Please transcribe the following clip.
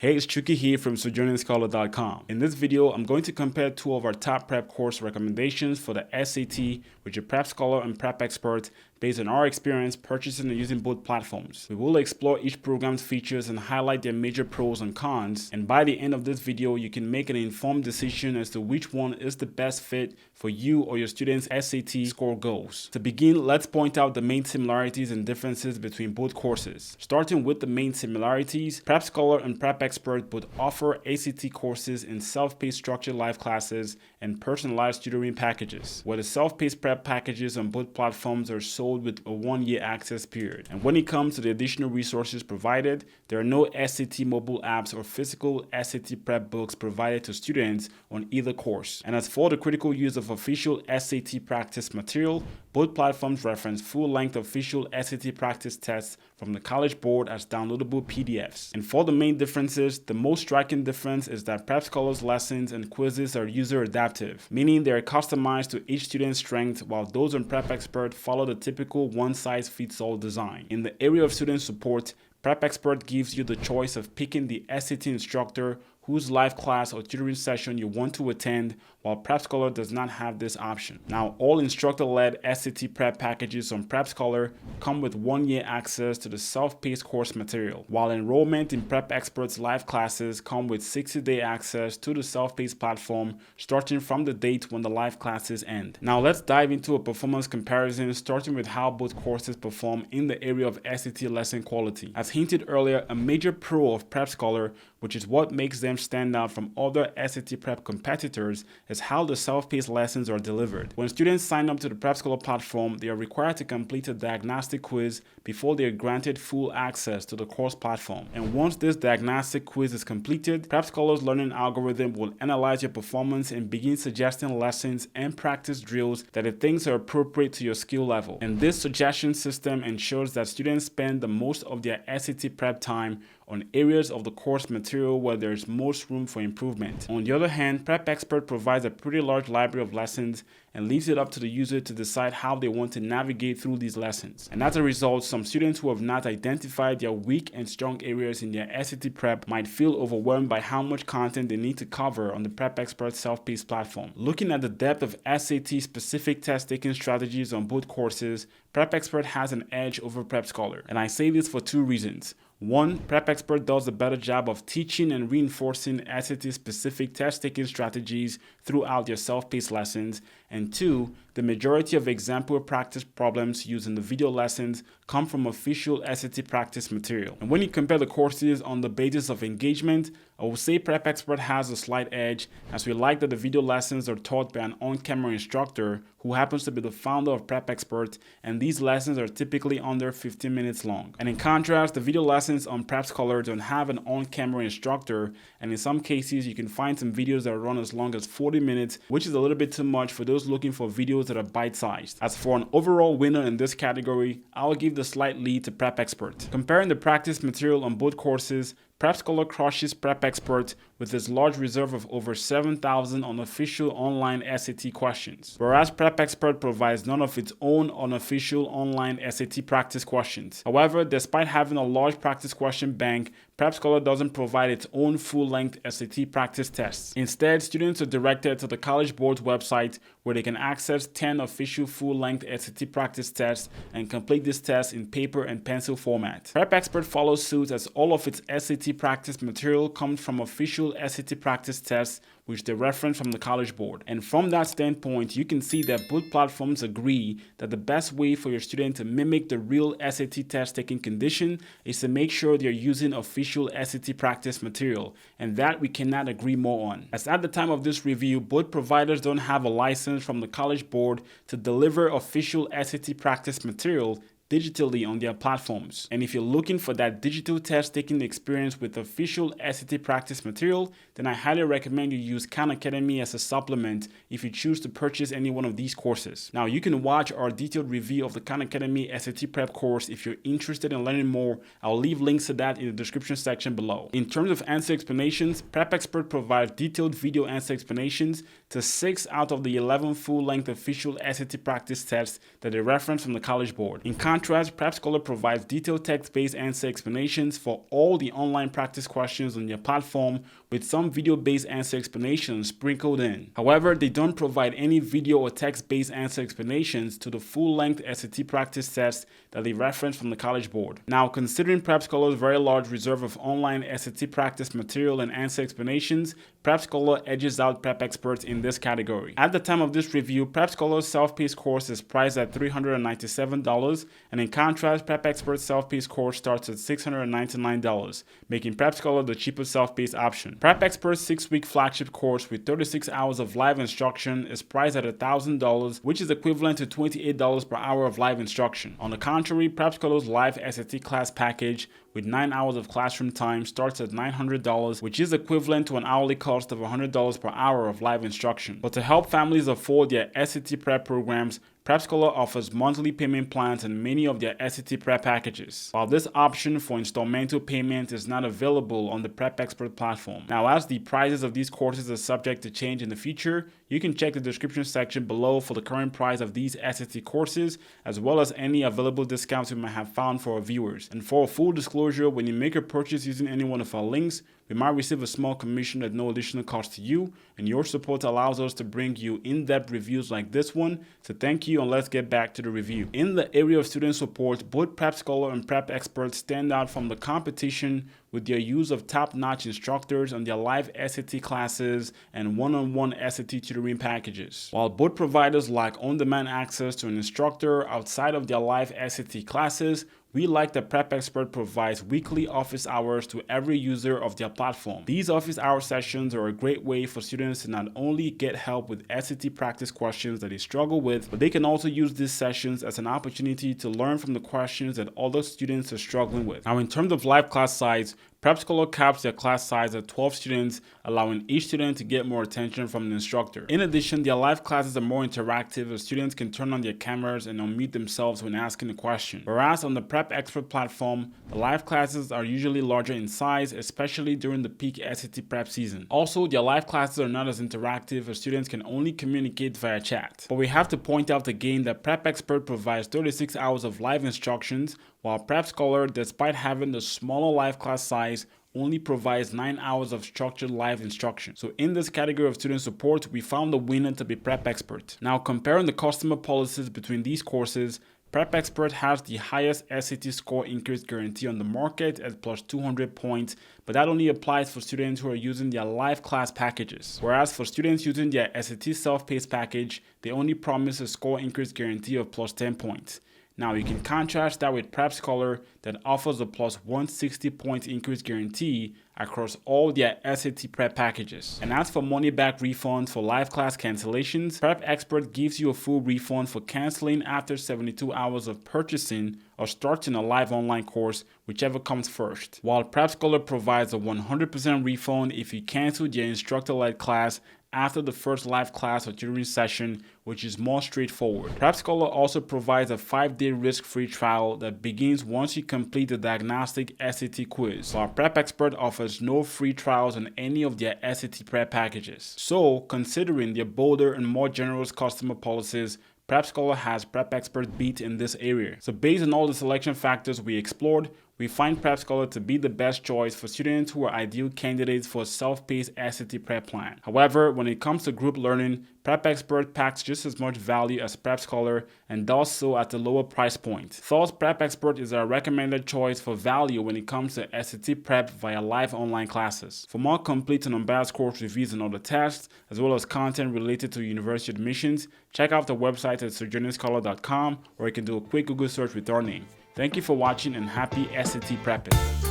Hey, it's Chucky here from SojourningScholar.com. In this video, I'm going to compare two of our top prep course recommendations for the SAT with your PrepScholar and Prep Expert based on our experience purchasing and using both platforms. We will explore each program's features and highlight their major pros and cons, and by the end of this video, you can make an informed decision as to which one is the best fit for you or your students' SAT score goals. To begin, let's point out the main similarities and differences between both courses. Starting with the main similarities, PrepScholar and Prep Expert both offer ACT courses in self-paced structured live classes and personalized tutoring packages, where the self-paced prep packages on both platforms are sold with a 1-year access period. And when it comes to the additional resources provided, there are no SAT mobile apps or physical SAT prep books provided to students on either course. And as for the critical use of official SAT practice material, both platforms reference full-length official SAT practice tests from the College Board as downloadable PDFs. And for the main differences, the most striking difference is that PrepScholar's lessons and quizzes are user-adaptive, meaning they are customized to each student's strength, while those on Prep Expert follow the typical one-size-fits-all design. In the area of student support, Prep Expert gives you the choice of picking the SAT instructor whose live class or tutoring session you want to attend, while PrepScholar does not have this option. Now, all instructor-led SAT prep packages on PrepScholar come with 1-year access to the self-paced course material, while enrollment in Prep Expert's live classes come with 60-day access to the self-paced platform starting from the date when the live classes end. Now, let's dive into a performance comparison, starting with how both courses perform in the area of SAT lesson quality. As hinted earlier, a major pro of PrepScholar, which is what makes them stand out from other SAT prep competitors, is how the self-paced lessons are delivered. When students sign up to the PrepScholar platform, they are required to complete a diagnostic quiz before they are granted full access to the course platform. And once this diagnostic quiz is completed, PrepScholar's learning algorithm will analyze your performance and begin suggesting lessons and practice drills that it thinks are appropriate to your skill level. And this suggestion system ensures that students spend the most of their SAT prep time on areas of the course material where there is most room for improvement. On the other hand, Prep Expert provides a pretty large library of lessons and leaves it up to the user to decide how they want to navigate through these lessons. And as a result, some students who have not identified their weak and strong areas in their SAT prep might feel overwhelmed by how much content they need to cover on the Prep Expert self-paced platform. Looking at the depth of SAT-specific test-taking strategies on both courses, Prep Expert has an edge over PrepScholar. And I say this for two reasons. One, Prep Expert does a better job of teaching and reinforcing SAT-specific test-taking strategies throughout their self-paced lessons. And two, the majority of example practice problems used in the video lessons come from official SAT practice material. And when you compare the courses on the basis of engagement, I will say Prep Expert has a slight edge, as we like that the video lessons are taught by an on-camera instructor who happens to be the founder of Prep Expert, and these lessons are typically under 15 minutes long. And in contrast, the video lessons on PrepScholar don't have an on-camera instructor, and in some cases you can find some videos that run as long as 40 minutes, which is a little bit too much for those looking for videos that are bite-sized. As for an overall winner in this category, I will give the slight lead to Prep Expert. Comparing the practice material on both courses, PrepScholar crushes Prep Expert with its large reserve of over 7,000 unofficial online SAT questions, whereas Prep Expert provides none of its own unofficial online SAT practice questions. However, despite having a large practice question bank, PrepScholar doesn't provide its own full-length SAT practice tests. Instead, students are directed to the College Board's website, where they can access 10 official full-length SAT practice tests and complete these tests in paper and pencil format. Prep Expert follows suit, as all of its SAT practice material comes from official SAT practice tests, which they reference from the College Board. And from that standpoint, you can see that both platforms agree that the best way for your student to mimic the real SAT test-taking condition is to make sure they're using official SAT practice material, and that we cannot agree more on. As at the time of this review, both providers don't have a license from the College Board to deliver official SAT practice material digitally on their platforms. And if you're looking for that digital test-taking experience with official SAT practice material, then I highly recommend you use Khan Academy as a supplement if you choose to purchase any one of these courses. Now, you can watch our detailed review of the Khan Academy SAT prep course if you're interested in learning more. I'll leave links to that in the description section below. In terms of answer explanations, Prep Expert provides detailed video answer explanations to 6 out of the 11 full-length official SAT practice tests that they reference from the College Board. In contrast, contrast, PrepScholar provides detailed text-based answer explanations for all the online practice questions on their platform, with some video-based answer explanations sprinkled in. However, they don't provide any video or text-based answer explanations to the full-length SAT practice sets that they reference from the College Board. Now, considering PrepScholar's very large reserve of online SAT practice material and answer explanations, PrepScholar edges out Prep Expert in this category. At the time of this review, PrepScholar's self-paced course is priced at $397, and in contrast, Prep Expert's self-paced course starts at $699, making PrepScholar the cheapest self-paced option. Prep Expert's 6-week flagship course with 36 hours of live instruction is priced at $1,000, which is equivalent to $28 per hour of live instruction. On the contrary, PrepScholar's live SAT class package with 9 hours of classroom time starts at $900, which is equivalent to an hourly cost of $100 per hour of live instruction. But to help families afford their SAT prep programs, PrepScholar offers monthly payment plans in many of their SAT prep packages, while this option for installmental payment is not available on the Prep Expert platform. Now, as the prices of these courses are subject to change in the future, you can check the description section below for the current price of these SAT courses, as well as any available discounts we might have found for our viewers. And for a full disclosure, when you make a purchase using any one of our links, we might receive a small commission at no additional cost to you, and your support allows us to bring you in-depth reviews like this one. So thank you, and let's get back to the review. In the area of student support, both PrepScholar and Prep Expert stand out from the competition with their use of top-notch instructors on their live SAT classes and one-on-one SAT tutoring packages. While both providers lack on-demand access to an instructor outside of their live SAT classes, we like that Prep Expert provides weekly office hours to every user of their platform. These office hour sessions are a great way for students to not only get help with SAT practice questions that they struggle with, but they can also use these sessions as an opportunity to learn from the questions that other students are struggling with. Now, in terms of live class size, PrepScholar caps their class size at 12 students, allowing each student to get more attention from the instructor. In addition, their live classes are more interactive as students can turn on their cameras and unmute themselves when asking a question. Whereas on the Prep Expert platform, the live classes are usually larger in size, especially during the peak SAT prep season. Also, their live classes are not as interactive as students can only communicate via chat. But we have to point out again that Prep Expert provides 36 hours of live instructions, while PrepScholar, despite having the smaller live class size, only provides 9 hours of structured live instruction. So in this category of student support, we found the winner to be Prep Expert. Now, comparing the customer policies between these courses, Prep Expert has the highest SAT score increase guarantee on the market at plus 200 points, but that only applies for students who are using their live class packages. Whereas for students using their SAT self-paced package, they only promise a score increase guarantee of plus 10 points. Now, you can contrast that with PrepScholar that offers a plus 160 points increase guarantee across all their SAT prep packages. And as for money back refunds for live class cancellations, Prep Expert gives you a full refund for canceling after 72 hours of purchasing or starting a live online course, whichever comes first. While PrepScholar provides a 100% refund if you cancel your instructor-led class after the first live class or tutoring session, which is more straightforward. PrepScholar also provides a 5-day risk-free trial that begins once you complete the diagnostic SAT quiz, while Prep Expert offers no free trials on any of their SAT prep packages. So, considering their bolder and more generous customer policies, PrepScholar has Prep Expert beat in this area. So based on all the selection factors we explored, we find PrepScholar to be the best choice for students who are ideal candidates for a self-paced SAT prep plan. However, when it comes to group learning, Prep Expert packs just as much value as PrepScholar and does so at a lower price point. Thus, Prep Expert is our recommended choice for value when it comes to SAT prep via live online classes. For more complete and unbiased course reviews and other tests, as well as content related to university admissions, check out the website at sojourningscholar.com, or you can do a quick Google search with our name. Thank you for watching and happy SAT prepping.